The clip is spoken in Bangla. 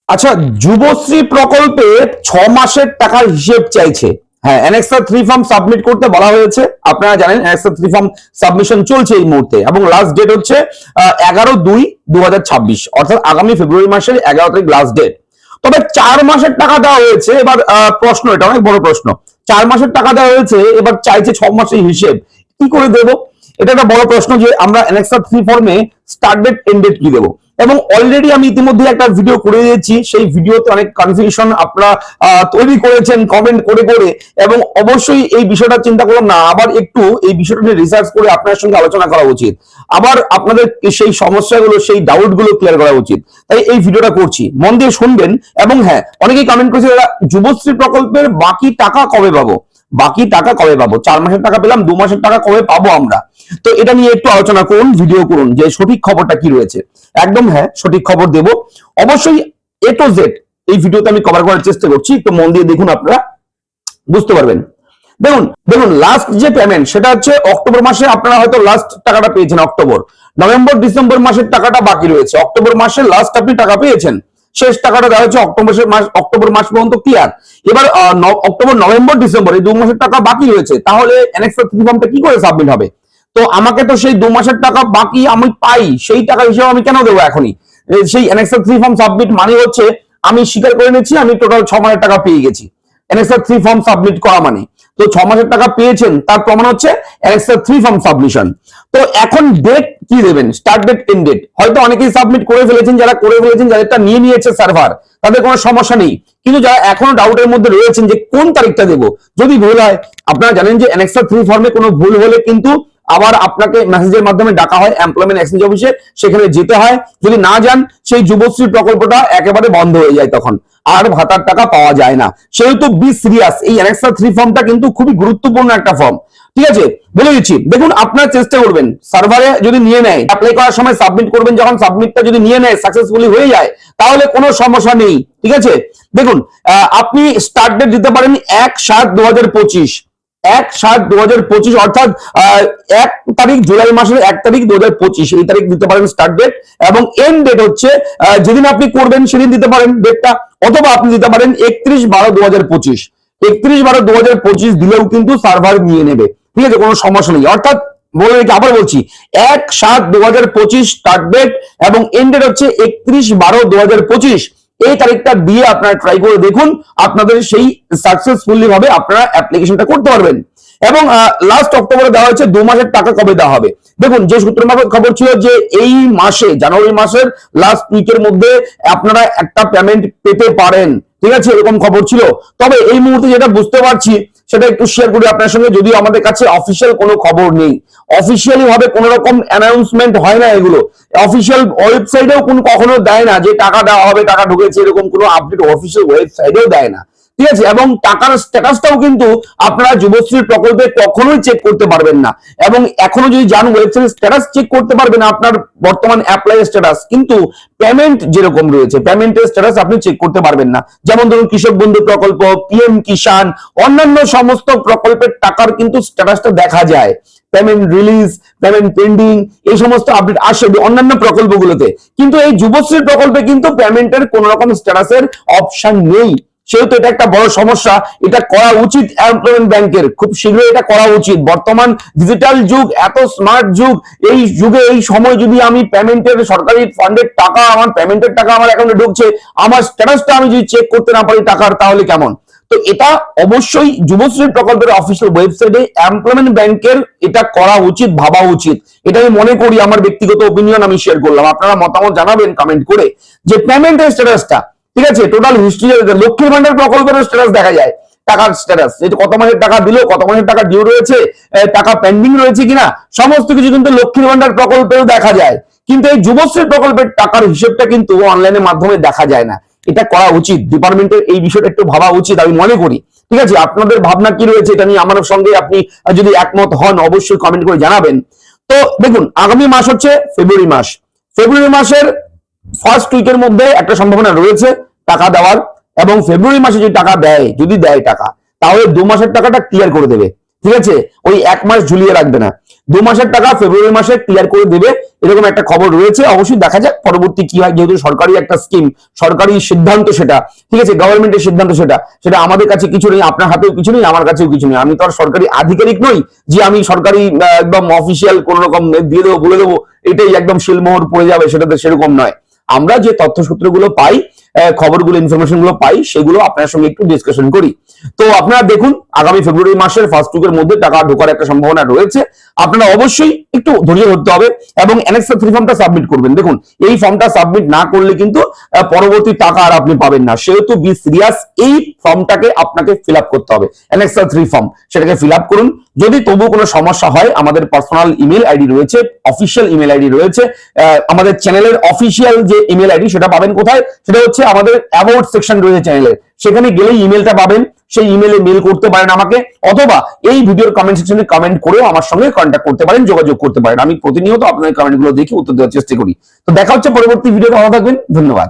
আচ্ছা, যুবশ্রী প্রকল্পে 6 মাসের টাকার হিসেব চাইছে। হ্যাঁ, অ্যানেক্সার 3 ফর্ম সাবমিট করতে বলা হয়েছে। আপনারা জানেন অ্যানেক্সার 3 ফর্ম সাবমিশন চলছে এই মুহূর্তে এবং লাস্ট ডেট হচ্ছে 11/2/2026, অর্থাৎ আগামী ফেব্রুয়ারি মাসের 11 তারিখ লাস্ট ডেট। তবে 4 মাসের টাকা দেওয়া হয়েছে। এবার প্রশ্ন, এটা অনেক বড় প্রশ্ন। 4 মাসের টাকা দেওয়া হয়েছে, এবার চাইছে 6 মাসের হিসেব। কি করে দেবো? এটা একটা বড় প্রশ্ন যে আমরা অ্যানেক্সার 3 ফর্মে স্টার্ট ডেট এন্ড ডেট কি দেবো। এবং অলরেডি আমি ইতিমধ্যে একটা ভিডিও করে দিয়েছি, সেই ভিডিওতে অনেক কনফিউশন আপনারা তৈরি করেছেন কমেন্ট করে করে, এবং অবশ্যই এই বিষয়টা চিন্তা করলাম না, আবার একটু এই বিষয়টা নিয়ে রিসার্চ করে আপনার সঙ্গে আলোচনা করা উচিত, আবার আপনাদের সেই সমস্যাগুলো সেই ডাউট গুলো ক্লিয়ার করা উচিত। তাই এই ভিডিওটা করছি, মন দিয়ে শুনবেন। এবং হ্যাঁ, অনেকেই কমেন্ট করেছে যুবশ্রী প্রকল্পের বাকি টাকা কবে পাবো। বাকি টাকা কবে পাবো? 4 মাসের টাকা পেলাম, 2 মাসের টাকা কবে পাবো আমরা? তো এটা নিয়ে একটু আলোচনা করুন, ভিডিও করুন যে সঠিক খবরটা কি রয়েছে। একদম হ্যাঁ, সঠিক খবর দেব অবশ্যই। এ টু জেড এই ভিডিওতে আমি কভার করার চেষ্টা করছি, একটু মন দিয়ে দেখুন, আপনারা বুঝতে পারবেন। দেখুন দেখুন লাস্ট যে পেমেন্ট সেটা হচ্ছে অক্টোবর মাসে। আপনারা হয়তো লাস্ট টাকাটা পেয়েছেন অক্টোবর, নভেম্বর, ডিসেম্বর মাসের টাকাটা বাকি রয়েছে। অক্টোবর মাসে লাস্ট আপনি টাকা পেয়েছেন, শেষ টাকাটা দেওয়া হচ্ছে অক্টোবর মাস পর্যন্ত ক্লিয়ার। এবার অক্টোবর, নভেম্বর, ডিসেম্বর এই 2 মাসের টাকা বাকি রয়েছে। তাহলে অ্যানেক্সার 3 ফর্মটা কি করে সাবমিট হবে? তো আমাকে তো সেই 2 মাসের টাকা বাকি আমি পাই, সেই টাকা হিসেবে আমি কেন দেবো এখনই? সেই অ্যানেক্সার 3 ফর্ম সাবমিট মানে হচ্ছে আমি স্বীকার করে নিচ্ছি আমি টোটাল 6 মাসের টাকা পেয়ে গেছি। অ্যানেক্সার 3 ফর্ম সাবমিট করা মানে তো 6 মাসের টাকা পেয়েছেন, তার প্রমাণ হচ্ছে অ্যানেক্সার 3 ফর্ম সাবমিশন। তো এখন ডেট কি দেবেন? Start date, end date. হয়তো অনেকেই সাবমিট করে ফেলেছেন, যারা করে ফেলেছেন, যাদেরটা নিয়ে নিয়েছে সার্ভার, তাদের কোনো সমস্যা নেই। কিন্তু যারা এখনো ডাউটের মধ্যে রয়েছেন যে কোন তারিখটা দেবো, যদি ভুল হয়, আপনারা জানেন যে অ্যানেক্সার 3 ফর্মে কোনো ভুল হলে কিন্তু আবার আপনাকে মেসেজের মাধ্যমে ডাকা হয় এমপ্লয়মেন্ট এক্সচেঞ্জ অফিসে, সেখানে যেতে হয়। যদি না যান, সেই যুবশ্রী প্রকল্পটা একেবারে বন্ধ হয়ে যায়, তখন আর ভাতার টাকা পাওয়া যায় না। সেহেতু বি সিরিয়াস, এই অ্যানেক্সার 3 ফর্মটা কিন্তু খুবই গুরুত্বপূর্ণ একটা ফর্ম। ঠিক আছে, বলে দিচ্ছি। দেখুন, আপনার চেষ্টা করবেন সার্ভারে যদি নিয়ে নেয়, অ্যাপ্লাই করার সময় সাবমিট করবেন, যখন সাবমিটটা যদি নিয়ে নেয়, সাকসেসফুলি হয়ে যায়, তাহলে কোনো সমস্যা নেই। ঠিক আছে, দেখুন আপনি স্টার্ট ডেট দিতে পারেন 1/7/2025, 1/7/2025, অর্থাৎ 1 তারিখ, জুলাই মাসের 1 তারিখ 2025, এই তারিখ দিতে পারেন স্টার্ট ডেট। এবং এন্ড ডেট হচ্ছে যেদিন আপনি করবেন সেদিন দিতে পারেন ডেটটা, অথবা আপনি দিতে পারেন 31/12/2025। 31/12/2025 দিলেও কিন্তু সার্ভার নিয়ে নেবে। ঠিক আছে, কোনো সমস্যা নেই। অর্থাৎ বলে রেখে আবার বলছি, 1/7/2025 স্টার্ট ডেট এবং এন্ড ডেট হচ্ছে 31/12/2025। এই তারিখটা দিয়ে আপনারা ট্রাই করে দেখুন, আপনাদের সেই সাকসেসফুলি ভাবে আপনারা অ্যাপ্লিকেশনটা করতে পারবেন। এবং লাস্ট অক্টোবরে দেওয়া হয়েছে 2 মাসের টাকা কবে দেওয়া হবে। দেখুন, যে সূত্র মারফত খবর ছিল যে এই মাসে, জানুয়ারি মাসের লাস্ট উইকের মধ্যে আপনারা একটা পেমেন্ট পেতে পারেন। ঠিক আছে, এরকম খবর ছিল। তবে এই মুহূর্তে যেটা বুঝতে পারছি সেটা একটু শেয়ার করি আপনার সঙ্গে, যদিও আমাদের কাছে অফিসিয়াল কোনো খবর নেই, অফিসিয়ালি ভাবে কোনো রকম অ্যানাউন্সমেন্ট হয় না, এগুলো অফিসিয়াল ওয়েবসাইটেও কখনো দেয় না যে টাকা দেওয়া হবে, টাকা ঢুকেছে, এরকম কোনো আপডেট অফিসিয়াল ওয়েবসাইটেও দেয় না। ঠিক আছে, এবং টাকার স্ট্যাটাসটাও কিন্তু আপনারা যুবশ্রী প্রকল্পে কখনোই চেক করতে পারবেন না। এবং এখনো যদি যান, ওয়েবসাইটের স্ট্যাটাস চেক করতে পারবেন আপনার বর্তমান অ্যাপ্লাই স্ট্যাটাস, কিন্তু পেমেন্ট যেরকম রয়েছে পেমেন্টের স্ট্যাটাস আপনি চেক করতে পারবেন না। যেমন ধরুন কৃষক বন্ধু প্রকল্প, পিএম কিষাণ, অন্যান্য সমস্ত প্রকল্পের টাকার কিন্তু স্ট্যাটাসটা দেখা যায়, পেমেন্ট রিলিজ, পেমেন্ট পেন্ডিং, এই সমস্ত আপডেট আসে অন্যান্য প্রকল্পগুলোতে। কিন্তু এই যুবশ্রী প্রকল্পে কিন্তু পেমেন্টের কোন রকম স্ট্যাটাসের অপশন নেই। সেহেতু এটা একটা বড় সমস্যা। এটা করা উচিত এমপ্লয়মেন্ট ব্যাংকের, খুব শীঘ্রই এটা করা উচিত। বর্তমান ডিজিটাল যুগ, এত স্মার্ট যুগ, এই যুগে এই সময় যদি আমি পেমেন্টের সরকারি ফান্ডের টাকা, আমার পেমেন্টের টাকা আমার অ্যাকাউন্টে ঢুকছে, আমার স্ট্যাটাসটা আমি যদি চেক করতে না পারি টাকার, তাহলে কেমন? তো এটা অবশ্যই যুবশ্রী প্রকল্পের অফিসিয়াল ওয়েবসাইটে এমপ্লয়মেন্ট ব্যাংকের এটা করা উচিত, ভাবা উচিত। এটা আমি মনে করি, আমার ব্যক্তিগত ওপিনিয়ন আমি শেয়ার করলাম। আপনারা মতামত জানাবেন কমেন্ট করে যে পেমেন্টের স্ট্যাটাসটা, ঠিক আছে, টোটাল হিস্ট্রি, লক্ষ্মীর ভান্ডার প্রকল্পের স্ট্যাটাস দেখা যায়, টাকার স্ট্যাটাস, কত মাসের টাকা দিল, কত মাসের টাকা ডিউ রয়েছে, টাকা পেন্ডিং রয়েছে কিনা, সমস্ত কিছু কিন্তু লক্ষ্মীর ভান্ডার প্রকল্পেও দেখা যায়। কিন্তু এই যুবশ্রী প্রকল্পের টাকার হিসেবটা কিন্তু অনলাইনের মাধ্যমে দেখা যায় না। এটা করা উচিত, ডিপার্টমেন্টের এই বিষয়টা একটু ভাবা উচিত আমি মনে করি। ঠিক আছে, আপনাদের ভাবনা কি রয়েছে এটা নিয়ে আমার সঙ্গে আপনি যদি একমত হন অবশ্যই কমেন্ট করে জানাবেন। তো দেখুন, আগামী মাস হচ্ছে ফেব্রুয়ারি মাস। ফেব্রুয়ারি মাসের ফার্স্ট উইকের মধ্যে একটা সম্ভাবনা রয়েছে টাকা দেওয়ার। এবং ফেব্রুয়ারি মাসে যদি টাকা দেয়, যদি দেয় টাকা, তাহলে 2 মাসের টাকাটা ক্লিয়ার করে দেবে। ঠিক আছে, ওই 1 মাস ঝুলিয়ে রাখবে না। 2 মাসের টাকা ফেব্রুয়ারি মাসে ক্লিয়ার করে দেবে, এরকম একটা খবর রয়েছে। অবশ্যই দেখা যাক পরবর্তী কি হয়, যেহেতু সরকারি একটা স্কিম, সরকারি সিদ্ধান্ত সেটা, ঠিক আছে, গভর্নমেন্টের সিদ্ধান্ত সেটা আমাদের কাছে কিছু নেই, আপনার হাতেও কিছু নেই, আমার কাছেও কিছু নেই। আমি তো আর সরকারি আধিকারিক নই যে আমি সরকারি একদম অফিসিয়াল কোন রকম দিয়ে দেবো, বলে দেবো এটাই একদম শিলমোহর পড়ে যাবে, সেটাতে সেরকম নয়। আমরা যে তথ্যসূত্রগুলো পাই, খবরগুলো, ইনফরমেশন গুলো পাই, সেগুলো আপনার সঙ্গে একটু ডিসকাশন করি। তো আপনারা দেখুন, আগামী ফেব্রুয়ারি মাসের ফার্স্ট উইকের মধ্যে টাকা ঢোকার একটা সম্ভাবনা রয়েছে। আপনারা অবশ্যই একটু ধৈর্য ধরতে হবে এবং অ্যানেক্সার 3 ফর্মটা সাবমিট করবেন। দেখুন, এই ফর্মটা সাবমিট না করলে কিন্তু পরবর্তী টাকা আর আপনি পাবেন না। সেহেতু বি সিরিয়াস, এই ফর্মটাকে আপনাকে ফিল আপ করতে হবে, অ্যানেক্সার 3 ফর্ম, সেটাকে ফিল আপ করুন। যদি তবু কোনো সমস্যা হয়, আমাদের পার্সোনাল ইমেল আইডি রয়েছে, অফিসিয়াল ইমেল আইডি রয়েছে। আমাদের চ্যানেলের অফিসিয়াল যে ইমেল আইডি, সেটা পাবেন কোথায়? সেটা হচ্ছে আমাদের অ্যাবাউট সেকশন রয়েছে চ্যানেলের, সেখানে গেলেই ইমেলটা পাবেন। সেই ইমেলে মেল করতে পারেন আমাকে, অথবা এই ভিডিওর কমেন্ট সেকশনে কমেন্ট করেও আমার সঙ্গে কন্ট্যাক্ট করতে পারেন, যোগাযোগ করতে পারেন। আমি প্রতিনিয়ত আপনাদের কমেন্টগুলো দেখে উত্তর দেওয়ার চেষ্টা করি। তো দেখা হচ্ছে পরবর্তী ভিডিওতে, ভালো থাকবেন, ধন্যবাদ।